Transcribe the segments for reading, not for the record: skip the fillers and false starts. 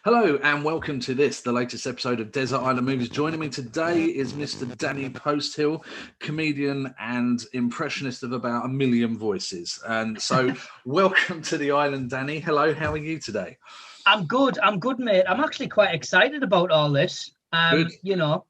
Hello and welcome to the latest episode of Desert Island Movies. Joining me today is Mr. Danny Posthill, comedian and impressionist of about a million voices. And so welcome to the island, Danny. Hello, how are you today? I'm good, mate. I'm actually quite excited about all this, you know,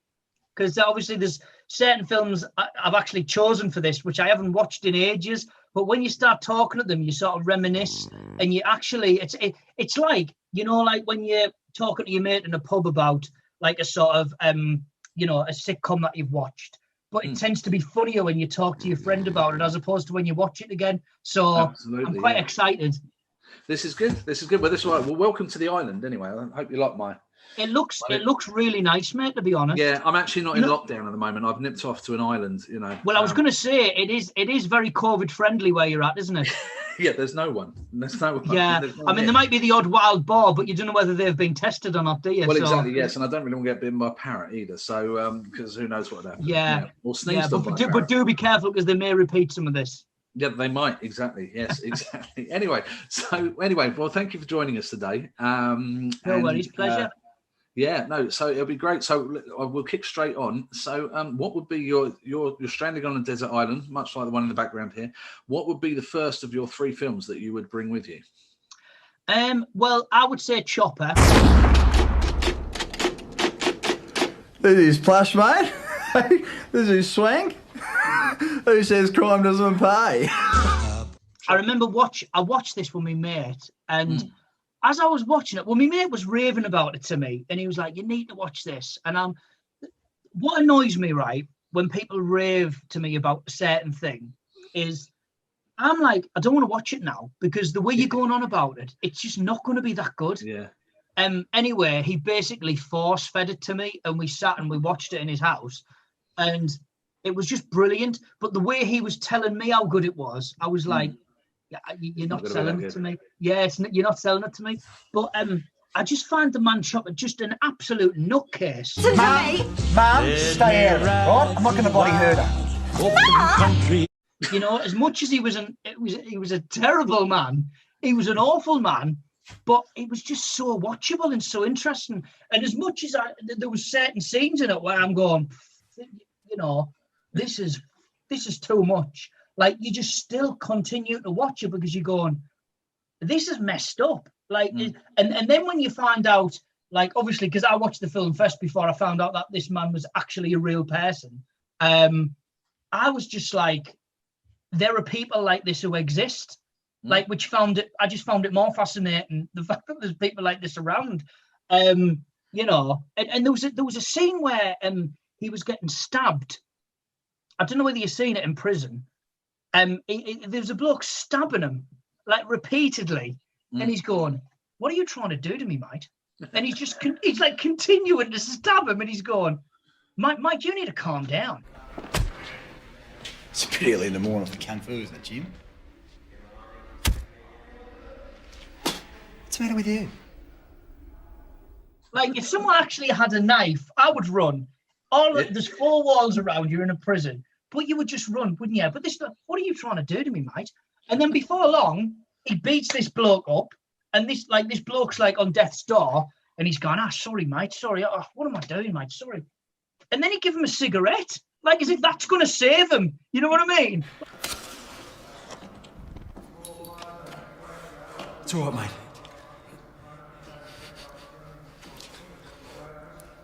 because obviously there's certain films I've actually chosen for this, which I haven't watched in ages. But when you start talking to them, you sort of reminisce, and you actually, it's like, you know, like when you're talking to your mate in a pub about like a sort of, you know, a sitcom that you've watched. But it tends to be funnier when you talk to your friend about it as opposed to when you watch it again. So absolutely, I'm quite excited. This is good. Well, this is all right. Well, welcome to the island anyway. I hope you like my... It looks really nice, mate, to be honest. Yeah, I'm actually not in lockdown at the moment. I've nipped off to an island, you know. Well, I was going to say, it is very COVID friendly where you're at, isn't it? Yeah, there's no one. Yeah, I mean, there might be the odd wild boar, but you don't know whether they've been tested or not, do you? Well, exactly, yes. And I don't really want to get bitten by a parrot either. So, because who knows what happens. Yeah. Or sneezed but do be careful because they may repeat some of this. Yeah, they might. Exactly. Yes, exactly. Anyway, well, thank you for joining us today. No worries. Pleasure. So it'll be great. So we'll kick straight on. So what would be you're stranded on a desert island, much like the one in the background here. What would be the first of your three films that you would bring with you? Well, I would say Chopper. This is Plush, mate. This is Swank. Who says crime doesn't pay? I remember I watched this with my mate, and as I was watching it, well, my mate was raving about it to me, and he was like, "You need to watch this." And what annoys me, right, when people rave to me about a certain thing, is I'm like, I don't want to watch it now because the way you're going on about it, it's just not going to be that good. Yeah. Anyway, he basically force fed it to me, and we sat and we watched it in his house, and it was just brilliant. But the way he was telling me how good it was, I was like, yeah, you're not selling it to me. Yeah, you're not selling it to me. But I just find the man Chopper just an absolute nutcase. Ma'am, stay here, right? I'm not going to bloody hurt her. You know, as much as he was a terrible man, he was an awful man, but it was just so watchable and so interesting. And as much as there was certain scenes in it where I'm going, you know, this is too much. Like, you just still continue to watch it because you're going, this is messed up. Like, and then when you find out, like, obviously, because I watched the film first before I found out that this man was actually a real person, I was just like, there are people like this who exist, like, I just found it more fascinating, the fact that there's people like this around, you know, and there was a scene where he was getting stabbed. I don't know whether you've seen it in prison. There's a bloke stabbing him, like, repeatedly, and he's going, "What are you trying to do to me, mate?" And he's like continuing to stab him, and he's going, Mike, you need to calm down. It's pretty early in the morning for Kung Fu, isn't it, Jim? What's the matter with you? Like, if someone actually had a knife, I would run. There's four walls around you in a prison. But you would just run, wouldn't you? But what are you trying to do to me, mate? And then before long, he beats this bloke up, and this bloke's like on death's door, and he's going, sorry, mate, sorry. Oh, what am I doing, mate? Sorry. And then he give him a cigarette, like as if that's going to save him. You know what I mean? It's all right, mate.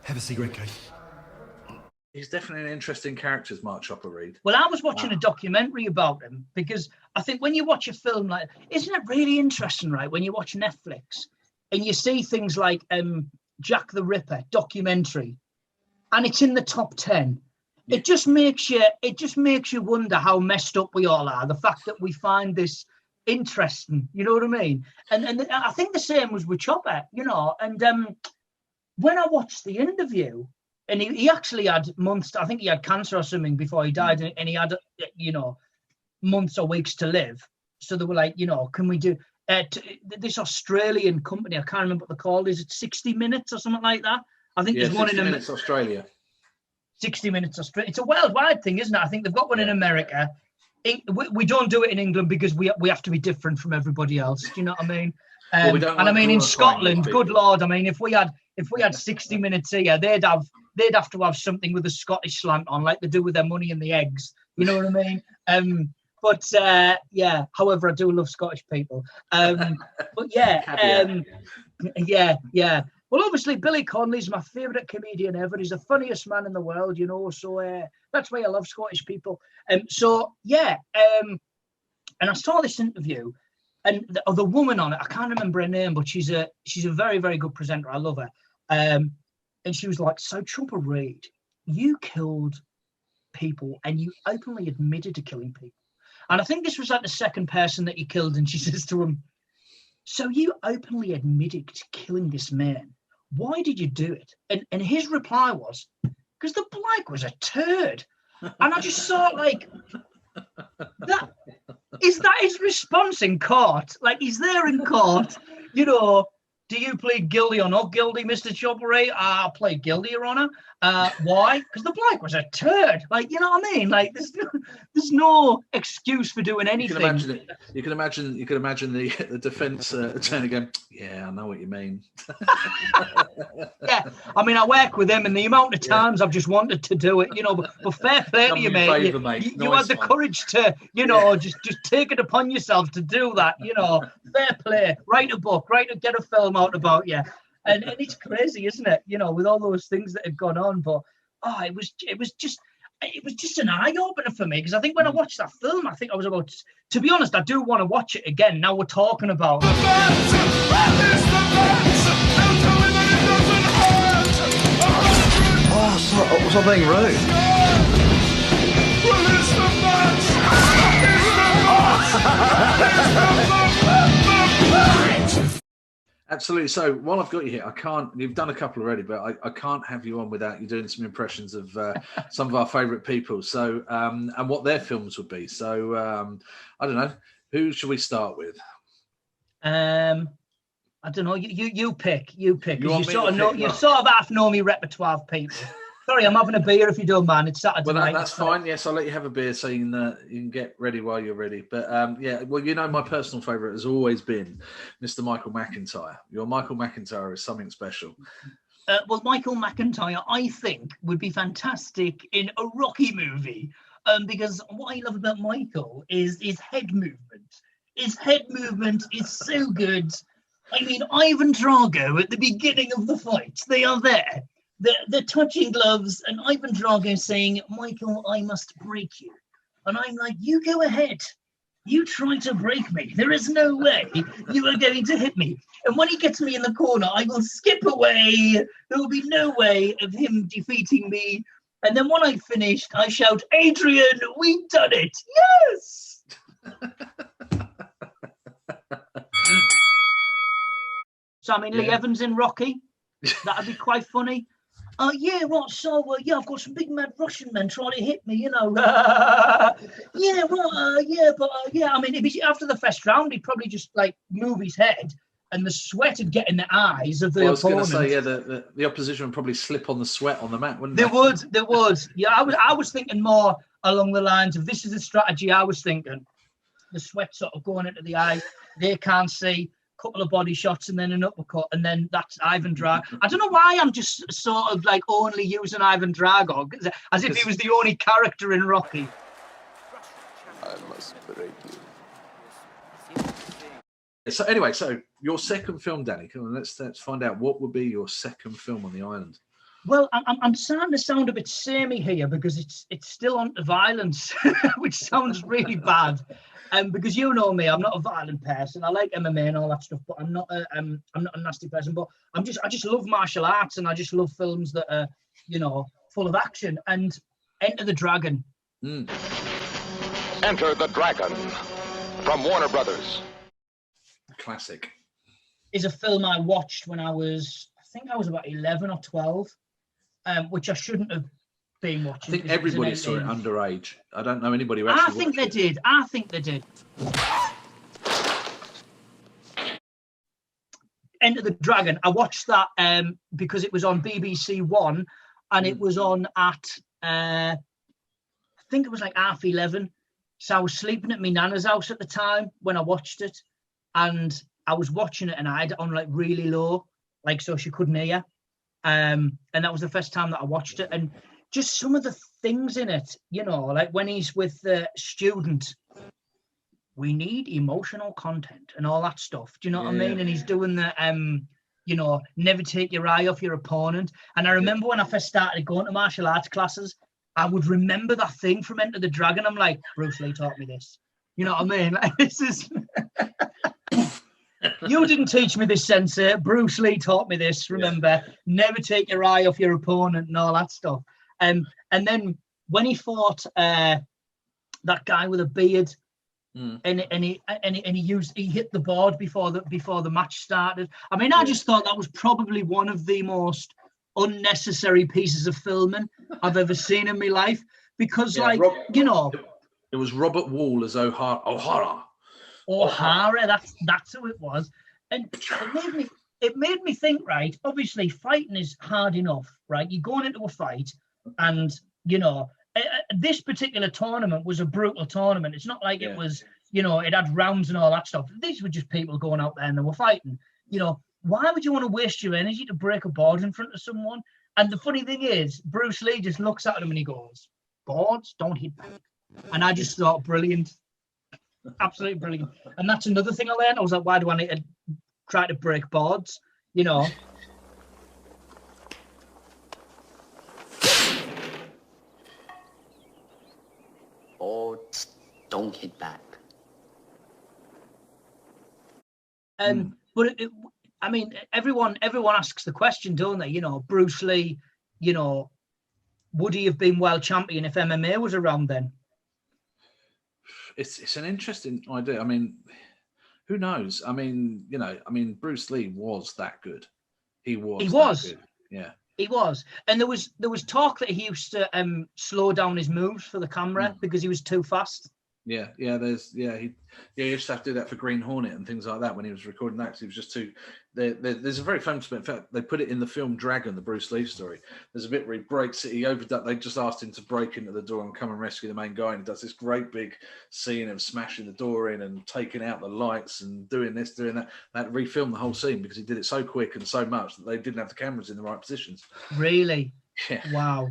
Have a cigarette, Keith. He's definitely an interesting character, Mark Chopper Reed. Well, I was watching a documentary about him because I think when you watch a film like, isn't it really interesting, right? When you watch Netflix and you see things like Jack the Ripper documentary, and it's in the top 10. Yeah. It just makes you wonder how messed up we all are. The fact that we find this interesting, you know what I mean? And I think the same was with Chopper, you know. And when I watched the interview. And he actually had months, I think he had cancer or something before he died, and he had, you know, months or weeks to live. So they were like, you know, can we do this Australian company? I can't remember what they're called. Is it 60 Minutes or something like that? I think there's one in 60 Minutes Australia. 60 Minutes Australia. It's a worldwide thing, isn't it? I think they've got one in America. We don't do it in England because we have to be different from everybody else. Do you know what I mean? Well, we don't and I like mean, in glorifying Scotland, people. good Lord, I mean, if we had 60 minutes here, they'd have to have something with a Scottish slant on, like they do with their Money and the Eggs. You know what I mean? But yeah. However, I do love Scottish people. But yeah, yeah. Well, obviously, Billy Connolly's my favourite comedian ever. He's the funniest man in the world, you know. So that's why I love Scottish people. And I saw this interview, and the woman on it, I can't remember her name, but she's a very, very good presenter. I love her. And she was like, "So, Chopper Reed, you killed people, and you openly admitted to killing people." And I think this was like the second person that you killed, and she says to him, "So you openly admitted to killing this man. Why did you do it?" And his reply was, "Because the bloke was a turd." And I just thought, like, that is his response in court? Like, he's there in court, you know. "Do you plead guilty or not guilty, Mr. Choppery?" "I plead guilty, Your Honour." "Why?" "Because the bloke was a turd." Like, you know what I mean? Like, there's no excuse for doing anything. You can imagine it. You can imagine the defence attorney going, "Yeah, I know what you mean." Yeah, I mean, I work with him, and the amount of times I've just wanted to do it, you know. But fair play to you, mate. You had the courage to, you know, just take it upon yourself to do that, you know. Fair play. Write a book, get a film out about you, and it's crazy, isn't it? You know, with all those things that have gone on. But it was just an eye opener for me, because I think when I watched that film, I think I was about. To be honest, I do want to watch it again. Now we're talking about. Oh, sorry, was I being rude? Absolutely. So while I've got you here, you've done a couple already, but I can't have you on without you doing some impressions of some of our favourite people. So, and what their films would be. So, I don't know. Who should we start with? I don't know. You pick. You sort of half know me repertoire of people. Sorry, I'm having a beer if you don't mind. It's Saturday night. That's fine. Yes, I'll let you have a beer so you can get ready while you're ready. But yeah, well, you know, my personal favourite has always been Mr. Michael McIntyre. Your Michael McIntyre is something special. Well, Michael McIntyre, I think, would be fantastic in a Rocky movie. Because what I love about Michael is his head movement. His head movement is so good. I mean, Ivan Drago at the beginning of the fight, they are there. They're touching gloves, and Ivan Drago saying, "Michael, I must break you." And I'm like, "You go ahead. You try to break me. There is no way you are going to hit me. And when he gets me in the corner, I will skip away. There will be no way of him defeating me. And then when I've finished, I shout, 'Adrian, we've done it. Yes!'" So, I mean, Lee Evans in Rocky, that'd be quite funny. Yeah, right, so, yeah, I've got some big mad Russian men trying to hit me, you know. Yeah, right, yeah, I mean, it'd be, after the first round, he'd probably just, like, move his head, and the sweat would get in the eyes of the opponent. I was going to say, yeah, the opposition would probably slip on the sweat on the mat, wouldn't they? They would. Yeah, I was thinking more along the lines of, this is the strategy I was thinking. The sweat sort of going into the eyes, they can't see. Couple of body shots and then an uppercut, and then that's Ivan Drago. I don't know why I'm just sort of like only using Ivan Drago as if he was the only character in Rocky. I must break you. So anyway, so your second film, Danny. Come on, let's find out what would be your second film on the island. Well, I'm starting to sound a bit samey here because it's still on to violence, which sounds really bad. Because you know me, I'm not a violent person. I like MMA and all that stuff, but I'm not a nasty person. But I just love martial arts, and I just love films that are, you know, full of action. And Enter the Dragon. Enter the Dragon from Warner Brothers. Classic. Is a film I watched when I was about 11 or 12, which I shouldn't have been watching. I think everybody saw it underage. I don't know anybody who actually I think they did. Enter the Dragon. I watched that because it was on BBC One, and it was on at I think it was like 11:30. So I was sleeping at my nana's house at the time when I watched it, and I was watching it and I had it on like really low, like so she couldn't hear. And that was the first time that I watched it. And just some of the things in it, you know, like when he's with the student, we need emotional content and all that stuff. Do you know what I mean? And he's doing the you know, never take your eye off your opponent. And I remember when I first started going to martial arts classes, I would remember that thing from Enter the Dragon. I'm like, Bruce Lee taught me this. You know what I mean? Like, this is you didn't teach me this, sensei. Bruce Lee taught me this. Remember, never take your eye off your opponent and all that stuff. And then when he fought that guy with a beard, and he hit the board before the match started. I mean, I just thought that was probably one of the most unnecessary pieces of filming I've ever seen in my life, because you know, it was Robert Wall as O'Hara. That's who it was. And it made me think, right? Obviously fighting is hard enough, right? You're going into a fight, and you know, this particular tournament was a brutal tournament. It's not like it was, you know, it had rounds and all that stuff. These were just people going out there and they were fighting. You know, why would you want to waste your energy to break a board in front of someone? And the funny thing is, Bruce Lee just looks at him and he goes, boards don't hit back. And I just thought, brilliant. Absolutely brilliant. And that's another thing I learned. I was like, why do I need to try to break boards? You know? Boards don't hit back. But I mean, everyone asks the question, don't they? You know, Bruce Lee, you know, would he have been world champion if MMA was around then? It's an interesting idea. I mean, who knows? I mean, you know, Bruce Lee was that good. He was. That good. Yeah. He was. And there was talk that he used to slow down his moves for the camera because he was too fast. Yeah, he used to have to do that for Green Hornet and things like that when he was recording that, because he was just too. There's a very famous bit. In fact, they put it in the film Dragon, the Bruce Lee story. There's a bit where he breaks it. They just asked him to break into the door and come and rescue the main guy, and he does this great big scene of smashing the door in and taking out the lights and doing this, doing that. They had to refilm the whole scene because he did it so quick and so much that they didn't have the cameras in the right positions. Really? Yeah. Wow.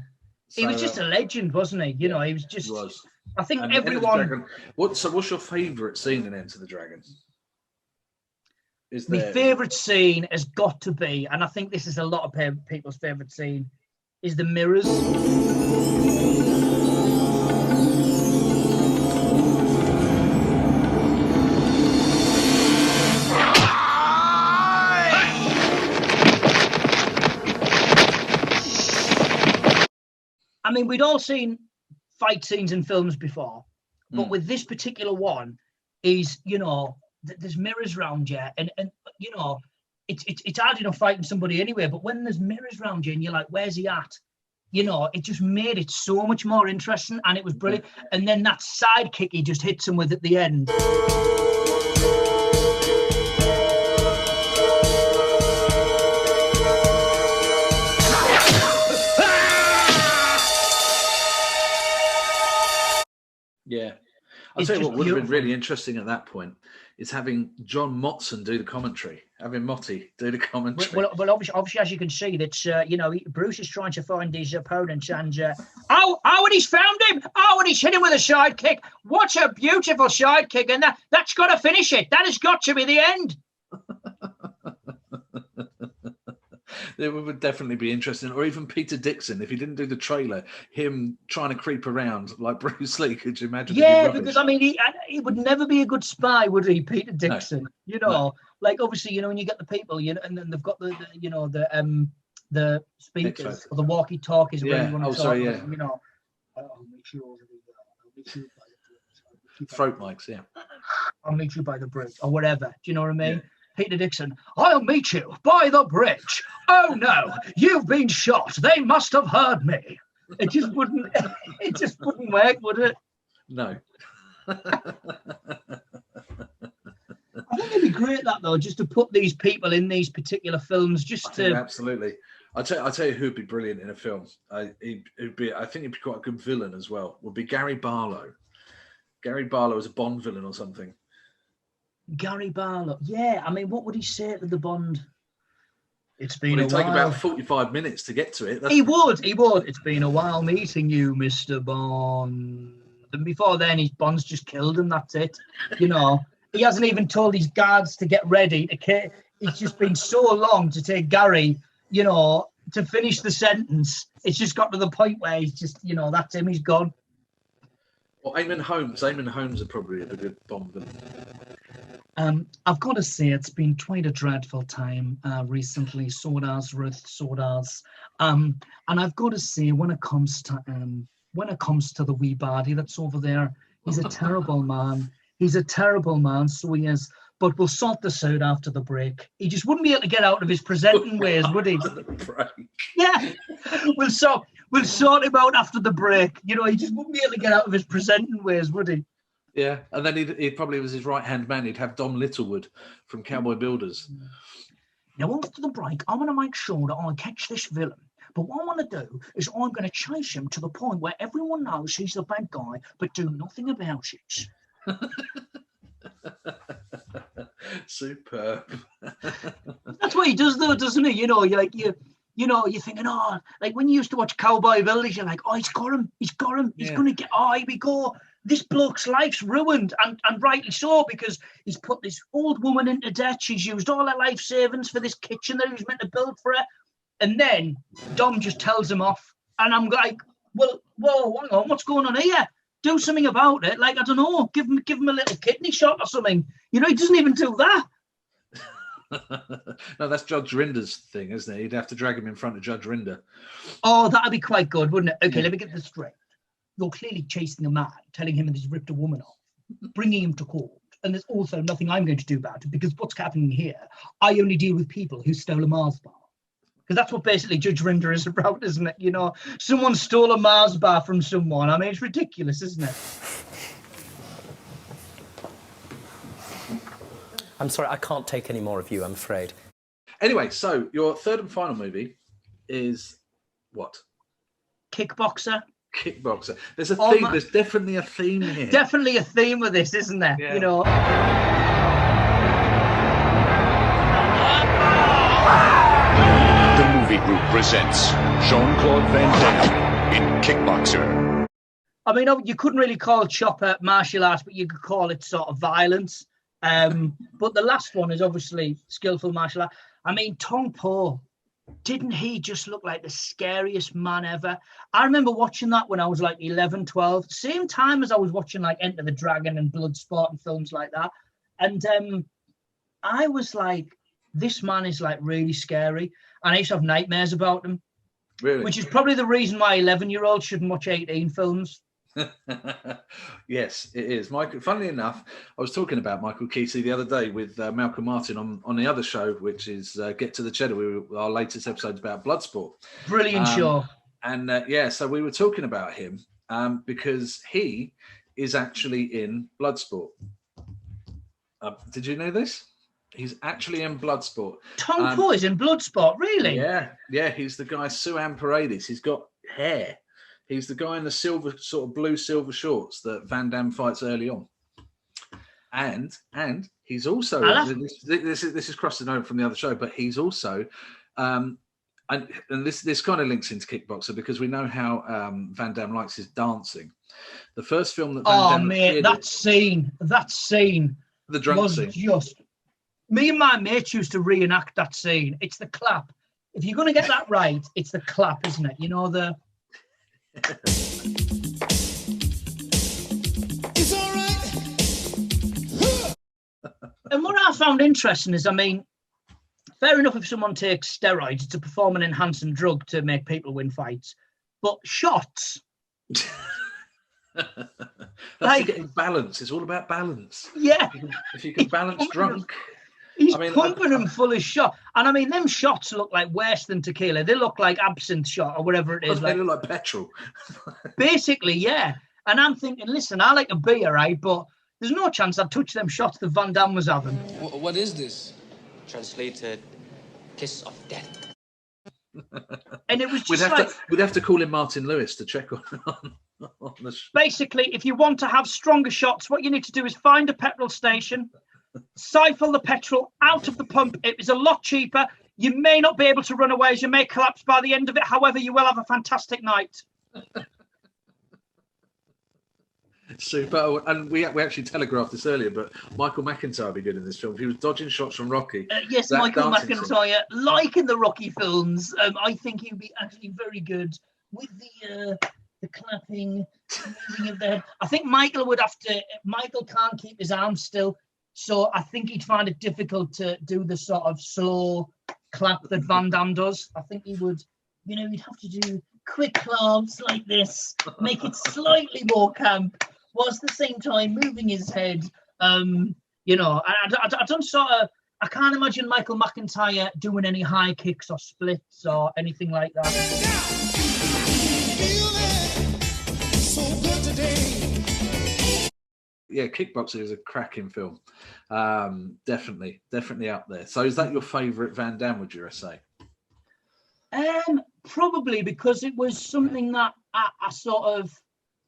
He was just a legend, wasn't he? You know, he was just. He was. I think everyone. What's your favourite scene in Enter the Dragon? My favourite scene has got to be, and I think this is a lot of people's favourite scene, is the mirrors. I mean, we'd all seen fight scenes in films before, but with this particular one, is, you know, there's mirrors around you, and you know, it's hard enough fighting somebody anyway, but when there's mirrors around you and you're like, where's he at? You know, it just made it so much more interesting, and it was brilliant. And then that sidekick he just hits him with at the end. Yeah. I'll tell you what would have been really interesting at that point is having John Motson do the commentary, having Motti do the commentary. Well, obviously, as you can see, that you know, Bruce is trying to find his opponents, and and he's found him. And he's hit him with a side kick. What a beautiful side kick, and that's got to finish it. That has got to be the end. It would definitely be interesting. Or even Peter Dixon, if he didn't do the trailer, him trying to creep around like Bruce Lee. Could you imagine? Yeah, because I mean, he would never be a good spy, would he, Peter Dixon? No. You know, like obviously, you know, when you get the people, you know, and then they've got the the speakers or the walkie-talkies. Yeah. You know, I'll meet you over there. Throat mics, yeah. I'll meet you by the bridge or whatever. Do you know what I mean? Yeah. Peter Dixon, I'll meet you by the bridge. Oh no, you've been shot. They must have heard me. It just wouldn't work, would it? No. I think it'd be great that though, just to put these people in these particular films, absolutely. I'll tell you who'd be brilliant in a film. I think he'd be quite a good villain as well. Would be Gary Barlow. Gary Barlow is a Bond villain or something. Gary Barlow. Yeah, I mean, what would he say to the Bond? It's been Well, a it'd take while. about 45 minutes to get to it. He would. It's been a while meeting you, Mr. Bond. And before then, his Bond's just killed him. That's it. You know, he hasn't even told his guards to get ready. It's just been so long to take Gary, you know, to finish the sentence. It's just got to the point where he's just, you know, that's him. He's gone. Well, Eamon Holmes are probably a good Bond villain. I've got to say, it's been quite a dreadful time recently. Soda's Ruth, Soda's, and I've got to say, when it comes to the wee baddie that's over there, he's a terrible man. He's a terrible man, so he is. But we'll sort this out after the break. He just wouldn't be able to get out of his presenting ways, would he? Yeah, we'll sort him out after the break. You know, he just wouldn't be able to get out of his presenting ways, would he? Yeah, and then he'd probably was his right-hand man. He'd have Dom Littlewood from Cowboy Builders. Now, after the break, I want to make sure that I catch this villain. But what I want to do is I'm going to chase him to the point where everyone knows he's the bad guy, but do nothing about it. Superb. That's what he does, though, doesn't he? You know, you're thinking, oh, like when you used to watch Cowboy Builders, you're like, oh, he's got him, he's going to get, oh, here we go. This bloke's life's ruined, and rightly so, because he's put this old woman into debt. She's used all her life savings for this kitchen that he was meant to build for her. And then Dom just tells him off. And I'm like, well, whoa, hang on, what's going on here? Do something about it. Like, I don't know, give him a little kidney shot or something. You know, he doesn't even do that. No, that's Judge Rinder's thing, isn't it? You'd have to drag him in front of Judge Rinder. Oh, that'd be quite good, wouldn't it? Okay, let me get this straight. You're clearly chasing a man, telling him that he's ripped a woman off, bringing him to court. And there's also nothing I'm going to do about it, because what's happening here, I only deal with people who stole a Mars bar. Because that's what basically Judge Rinder is about, isn't it? You know, someone stole a Mars bar from someone. I mean, it's ridiculous, isn't it? I'm sorry, I can't take any more of you, I'm afraid. Anyway, so your third and final movie is what? Kickboxer. Kickboxer. There's a theme. There's definitely a theme here. Definitely a theme with this, isn't there? Yeah. You know. The movie group presents Jean-Claude Van Damme in Kickboxer. I mean, you couldn't really call Chopper martial arts, but you could call it sort of violence. But the last one is obviously skillful martial art. I mean, Tong Po, didn't he just look like the scariest man ever? I remember watching that when I was like 11, 12, same time as I was watching like Enter the Dragon and Bloodsport and films like that. And I was like, this man is like really scary. And I used to have nightmares about him. Really? Which is probably the reason why 11-year-olds shouldn't watch 18 films. Yes, it is. Michael, funnily enough, I was talking about Michael Keating the other day with Malcolm Martin on the other show, which is Get to the Cheddar. Our latest episode's about Bloodsport. Brilliant show. And so we were talking about him because he is actually in Bloodsport. Did you know this? He's actually in Bloodsport. Tong Po is in Bloodsport, really? Yeah. He's the guy, Suan Paredes. He's got hair. He's the guy in the silver, sort of blue silver shorts that Van Damme fights early on. And he's also this is crossing over from the other show, but he's also and this kind of links into Kickboxer because we know how Van Damme likes his dancing. The first film that Van Damme that scene, the drunk was scene. Just me and my mates used to reenact that scene. It's the clap. If you're going to get that right, it's the clap, isn't it? You know, the It's all right. And what I found interesting is, I mean, fair enough if someone takes steroids to perform an enhancing drug to make people win fights, but shots. That's like, to get balance. It's all about balance. Yeah. If you can balance drunk. He's pumping them full of shot. And I mean, them shots look like worse than tequila. They look like absinthe shot or whatever it is. They look like petrol. Basically, yeah. And I'm thinking, listen, I like a beer, right? But there's no chance I'd touch them shots that Van Damme was having. What is this? Translated, kiss of death. And it was just we'd have to call in Martin Lewis to check on the basically, if you want to have stronger shots, what you need to do is find a petrol station, siphon the petrol out of the pump. It was a lot cheaper. You may not be able to run away as you may collapse by the end of it. However, you will have a fantastic night. Super. And we actually telegraphed this earlier, but Michael McIntyre would be good in this film. He was dodging shots from Rocky. Yes, Michael McIntyre, like in the Rocky films, I think he'd be actually very good with the clapping, moving of the head. I think Michael can't keep his arms still, so I think he'd find it difficult to do the sort of slow clap that Van Damme does. I think he would, he'd have to do quick claps like this, make it slightly more camp, whilst at the same time moving his head. I don't sort of, I can't imagine Michael McIntyre doing any high kicks or splits or anything like that. Yeah, Kickboxer is a cracking film. Definitely up there. So is that your favourite Van Damme, would you say? Probably, because it was something that I sort of,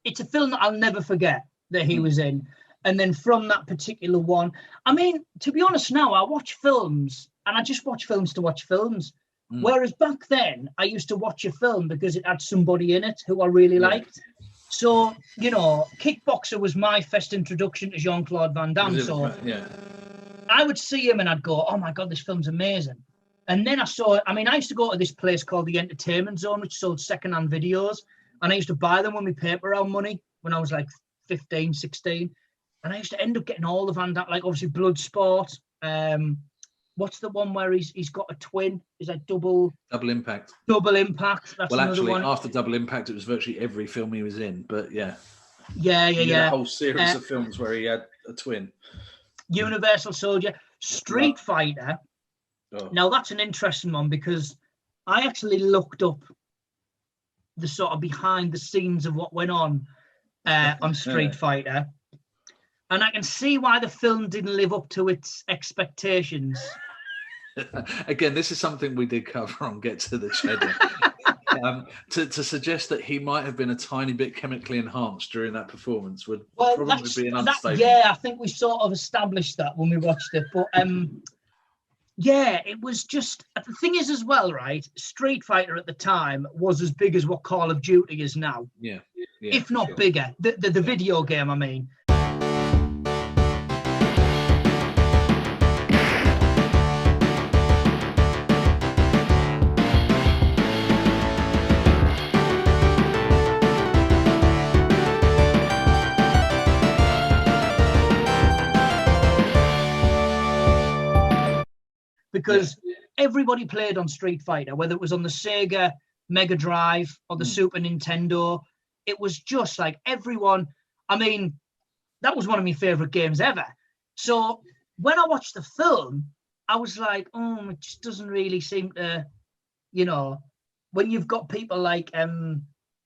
it's a film that I'll never forget that he was in. And then from that particular one, I mean, to be honest now, I watch films and I just watch films to watch films. Whereas back then, I used to watch a film because it had somebody in it who I really liked. So, Kickboxer was my first introduction to Jean-Claude Van Damme. So I would see him and I'd go, oh my God, this film's amazing. And then I used to go to this place called the Entertainment Zone, which sold secondhand videos. And I used to buy them with my paper round money when I was like 15, 16. And I used to end up getting all the Van Damme, like obviously Bloodsport. What's the one where he's got a twin? Is that Double Impact? Double Impact. That's actually, one. After Double Impact, it was virtually every film he was in. But yeah. A whole series of films where he had a twin. Universal Soldier, Street Fighter. Oh. Now that's an interesting one because I actually looked up the sort of behind the scenes of what went on Street Fighter. And I can see why the film didn't live up to its expectations. Again, this is something we did cover on Get to the Cheddar. To suggest that he might have been a tiny bit chemically enhanced during that performance would probably be an understatement. Yeah, I think we sort of established that when we watched it. But it was just, the thing is as well, right? Street Fighter at the time was as big as what Call of Duty is now. Yeah, if not bigger. The video game, I mean. Because everybody played on Street Fighter, whether it was on the Sega Mega Drive or the Super Nintendo. It was just like everyone. I mean, that was one of my favorite games ever. So when I watched the film, I was like, it just doesn't really seem to, when you've got people like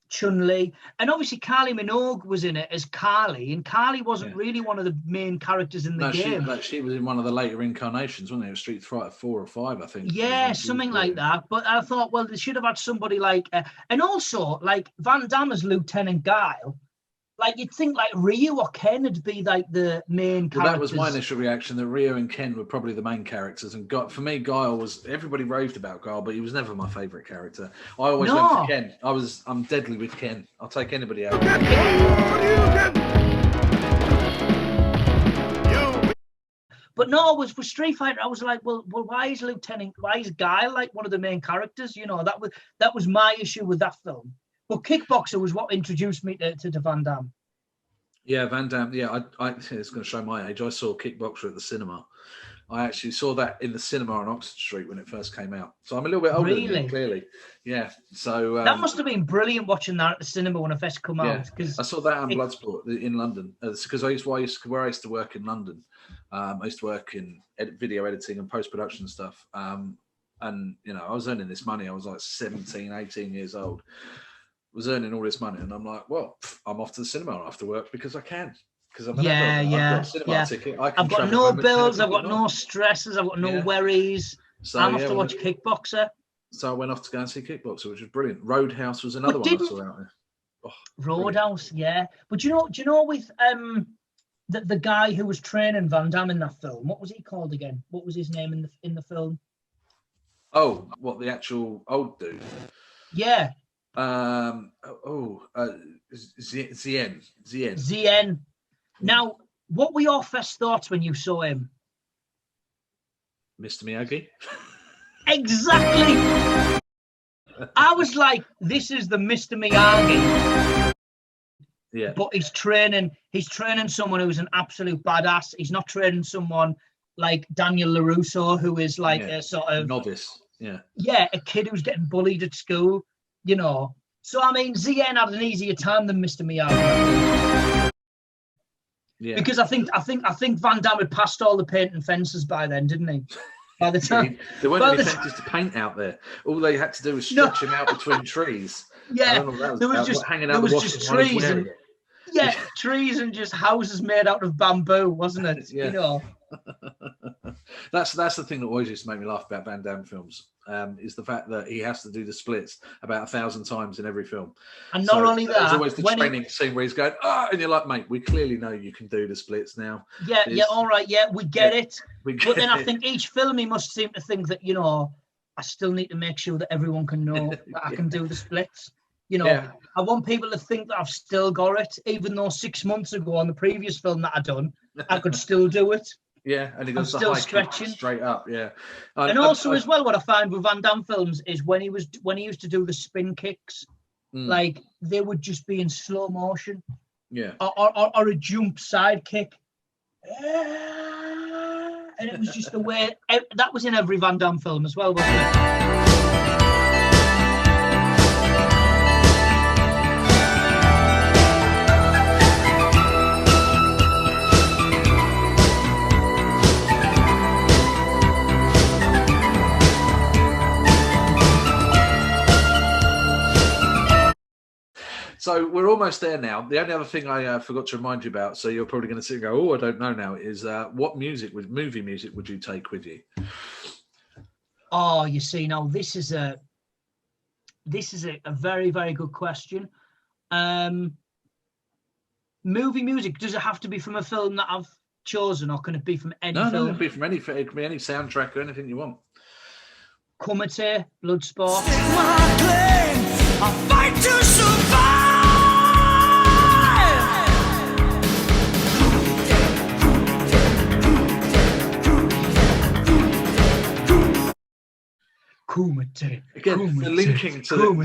Chun-Li, and obviously Kylie Minogue was in it as Carly, and Carly wasn't really one of the main characters in the game. She was in one of the later incarnations, wasn't it? It was Street Fighter 4 or 5, I think. Yeah, something like that. But I thought, well, they should have had somebody like, and also like Van Damme as Lieutenant Guile. Like you'd think like Ryu or Ken would be like the main characters. That was my initial reaction, that Ryu and Ken were probably the main characters. And for me, Guile was, everybody raved about Guile, but he was never my favourite character. I always went for Ken. I'm deadly with Ken. I'll take anybody out. But no, it was for Street Fighter. I was like, well, why is Guile like one of the main characters? That was my issue with that film. But Kickboxer was what introduced me to Van Damme. Yeah, Van Damme. Yeah, it's going to show my age. I saw Kickboxer at the cinema. I actually saw that in the cinema on Oxford Street when it first came out. So I'm a little bit older than you, clearly. Yeah. So that must have been brilliant watching that at the cinema when it first came out. I saw that and Bloodsport in London because where I used to work in London. I used to work in video editing and post-production stuff. And I was earning this money. I was like 17, 18 years old. Was earning all this money, and I'm like, well, I'm off to the cinema after work because I can. Because I'm I've got a cinema ticket. I've got no bills. I've got no stresses. I've got no worries. So I'm off to watch Kickboxer. So I went off to go and see Kickboxer, which was brilliant. Roadhouse was another one I saw out there. Roadhouse, yeah. But you know, with the guy who was training Van Damme in that film. What was he called again? What was his name in the film? Oh, what, the actual old dude? Yeah. Zien. Now, what were your first thoughts when you saw him? Mr. Miyagi. Exactly. I was like, this is the Mr. Miyagi. Yeah. But he's training someone who's an absolute badass. He's not training someone like Daniel LaRusso, who is like a sort of novice. Yeah. Yeah, a kid who's getting bullied at school, you know. So I mean, Zien had an easier time than Mr. Miyagi. Yeah. Because I think Van Damme had passed all the painting fences by then, didn't he? By the time there weren't any fences to paint out there. All they had to do was stretch him out between trees. Yeah, there was just trees and trees and just houses made out of bamboo, wasn't it? Yeah. You know. That's the thing that always used to make me laugh about Van Damme films, is the fact that he has to do the splits about 1,000 times in every film. And not only that, there's always the training scene where he's going, and you're like, mate, we clearly know you can do the splits now. Yeah, all right, we get it. But then I think each film he must seem to think that, you know, I still need to make sure that everyone can know that I can do the splits. You know, I want people to think that I've still got it, even though 6 months ago on the previous film that I'd done, I could still do it. Yeah, and he does the still high stretching straight up. Yeah, and also as well, what I find with Van Damme films is when he used to do the spin kicks, like they would just be in slow motion. Yeah, or a jump side kick, and it was just the way that was in every Van Damme film as well, wasn't it? So we're almost there now. The only other thing I forgot to remind you about, so you're probably going to sit and go, "Oh, I don't know now," is what movie music would you take with you? Oh, you see, now this is a very, very good question. Movie music, does it have to be from a film that I've chosen, or can it be from any film? No, it can be from any. It can be any soundtrack or anything you want. Kumite, Bloodsport. I'll fight to survive. Kumite. Again, Kumite, the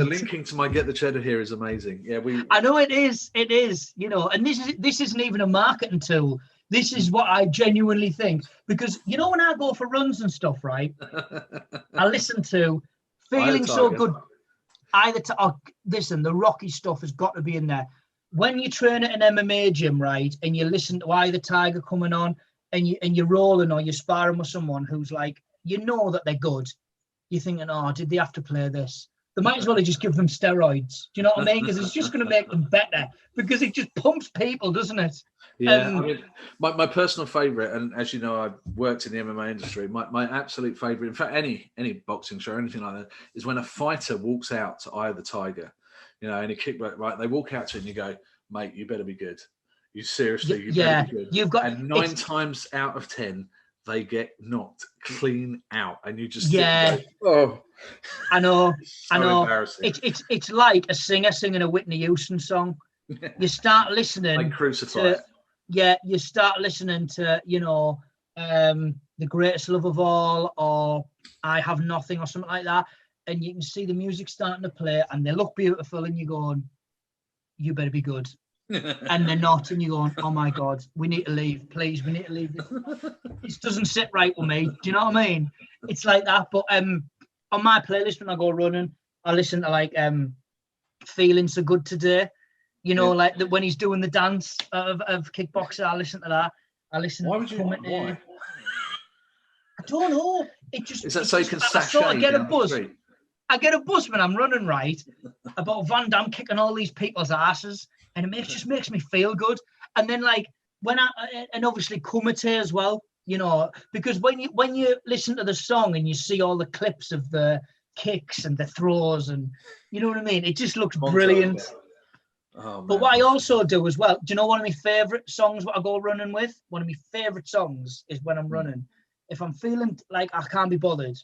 linking to my Get the Cheddar here is amazing. Yeah, I know it is. It is. You know, and this isn't even a marketing tool. This is what I genuinely think, because you know when I go for runs and stuff, right? I listen to Feeling So Good. Listen, the Rocky stuff has got to be in there. When you train at an MMA gym, right, and you listen to Eye of the Tiger coming on, and you're rolling or you're sparring with someone who's like, you know that they're good. You're thinking, oh, did they have to play this? They might as well have just give them steroids. Do you know what I mean? Because it's just going to make them better. Because it just pumps people, doesn't it? Yeah, I mean, my personal favourite, and as you know, I've worked in the MMA industry, my absolute favourite, in fact, any boxing show or anything like that, is when a fighter walks out to Eye of the Tiger, you know, in a kickback, right? They walk out to it and you go, mate, you better be good. You seriously, you better be good. And 9 times out of 10, they get knocked clean out, and you just sit and go, oh. I know. Embarrassing. It's like a singer singing a Whitney Houston song. You start listening. Like Crucified. You start listening to, you know, The Greatest Love of All, or I Have Nothing, or something like that, and you can see the music starting to play, and they look beautiful, and you're going, you better be good. And they're not, and you're going, oh my God, we need to leave, please, we need to leave. This doesn't sit right with me. Do you know what I mean? It's like that. But on my playlist when I go running, I listen to like Feeling So Good Today. You know, like when he's doing the dance of kickboxer, I listen to that. I listen. Why would you? Why? I don't know. It just is that so you can sashay I get a down buzz. the street? I get a buzz when I'm running, right, about Van Damme kicking all these people's asses, and it just makes me feel good. And then like and obviously Kumite as well, you know, because when you listen to the song and you see all the clips of the kicks and the throws, and you know what I mean, it just looks brilliant. Oh, man. But what I also do as well, do you know one of my favourite songs what I go running with? One of my favourite songs is when I'm running. If I'm feeling like I can't be bothered,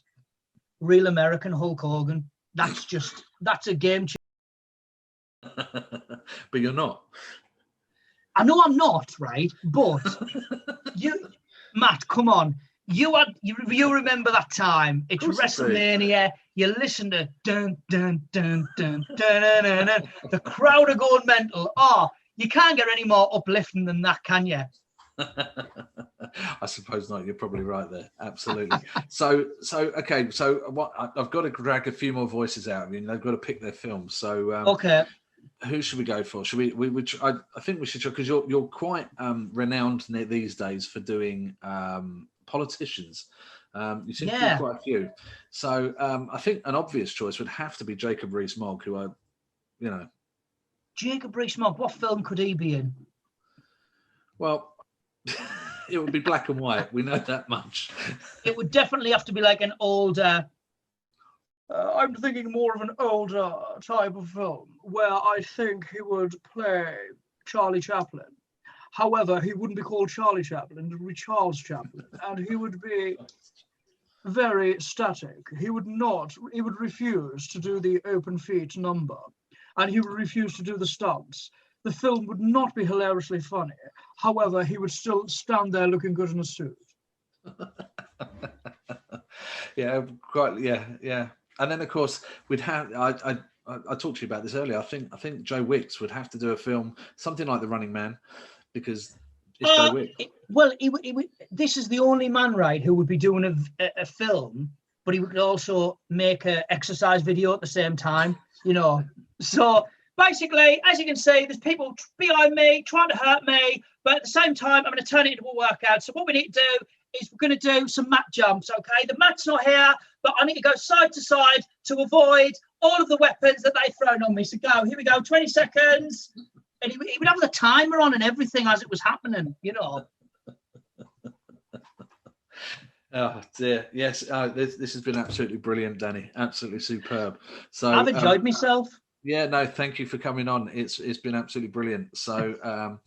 Real American Hulk Hogan. That's a game changer. But you're not. I know I'm not, right? But Matt, come on. You remember that time? It's WrestleMania. You listen to dun dun dun dun dun dun dun dun. The crowd are going mental. Oh, you can't get any more uplifting than that, can you? I suppose not. You're probably right there. Absolutely. So okay. So what? I've got to drag a few more voices out. I mean, they've got to pick their films. So okay. Who should we go for? Should we? I think we should, because you're quite renowned these days for doing politicians. You seem to do quite a few. So I think an obvious choice would have to be Jacob Rees-Mogg, who I, Jacob Rees-Mogg. What film could he be in? Well, it would be black and white. We know that much. It would definitely have to be like an older. I'm thinking more of an older type of film where I think he would play Charlie Chaplin. However, he wouldn't be called Charlie Chaplin, it would be Charles Chaplin, and he would be very static. He would refuse to do the open feet number, and he would refuse to do the stunts. The film would not be hilariously funny. However, he would still stand there looking good in a suit. Yeah, quite. Yeah. And then, of course, we'd have. I talked to you about this earlier. I think Joe Wicks would have to do a film, something like The Running Man, because it's Joe Wicks. This is the only man, right, who would be doing a film, but he would also make an exercise video at the same time. So basically, as you can see, there's people behind me trying to hurt me, but at the same time, I'm going to turn it into a workout. So what we need to do is we're going to do some mat jumps, okay? The mat's not here, but I need to go side to side to avoid all of the weapons that they've thrown on me. So go, here we go, 20 seconds. And he would have the timer on and everything as it was happening, Oh, dear. Yes, this has been absolutely brilliant, Danny. Absolutely superb. So I've enjoyed myself. Yeah, no, thank you for coming on. It's been absolutely brilliant. So,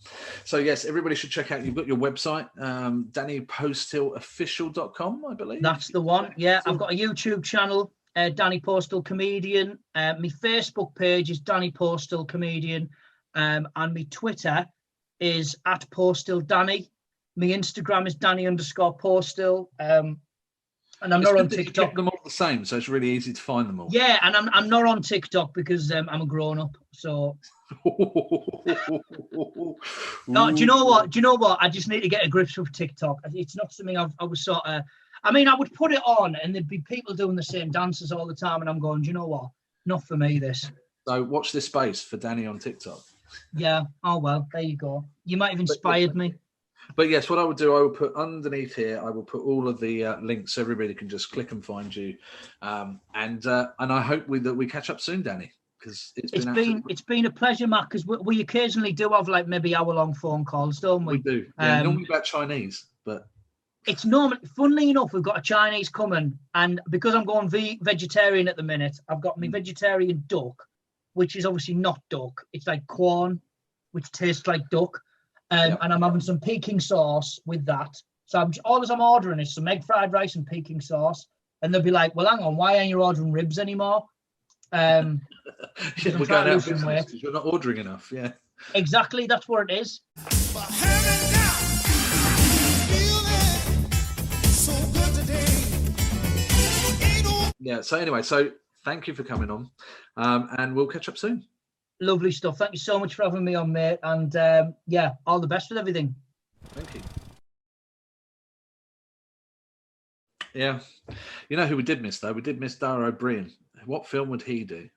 yes, everybody should check out. You've got your website, DannyPosthillOfficial.com, I believe. That's the one. Yeah, I've got a YouTube channel, Danny Posthill Comedian. My Facebook page is Danny Posthill Comedian, and my Twitter is @PosthillDanny. My Instagram is Danny_Posthill. And I'm not on TikTok. Kept them all the same, so it's really easy to find them all. Yeah, and I'm not on TikTok because I'm a grown up. So. No, do you know what? I just need to get a grip with TikTok. It's not something I was sort of. I mean, I would put it on, and there'd be people doing the same dances all the time, and I'm going, do you know what? Not for me, this. So watch this space for Danny on TikTok. Yeah. Oh well, there you go. You might have inspired me. But yes, what I would do, I will put underneath here, I will put all of the links so everybody can just click and find you. And I hope that we catch up soon, Danny, because it's been a pleasure, Matt, because we occasionally do have like maybe hour-long phone calls, don't we? We do. Yeah, normally about Chinese, but it's normally, funnily enough, we've got a Chinese coming, and because I'm going vegetarian at the minute, I've got my vegetarian duck, which is obviously not duck. It's like corn, which tastes like duck. And I'm having some Peking sauce with that. So all I'm ordering is some egg fried rice and Peking sauce. And they'll be like, well, hang on, why aren't you ordering ribs anymore? We're going out because you're not ordering enough, yeah. Exactly, that's what it is. Yeah, so anyway, so thank you for coming on. And we'll catch up soon. Lovely stuff. Thank you so much for having me on, mate. And all the best with everything. Thank you. Yeah. You know who we did miss, though? We did miss Dara Briain. What film would he do?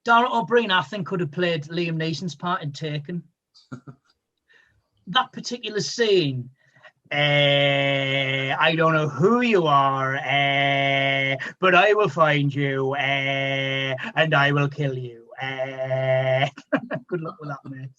Dara Briain, I think, could have played Liam Neeson's part in Taken. That particular scene, I don't know who you are, but I will find you, and I will kill you. Good luck with that, mate.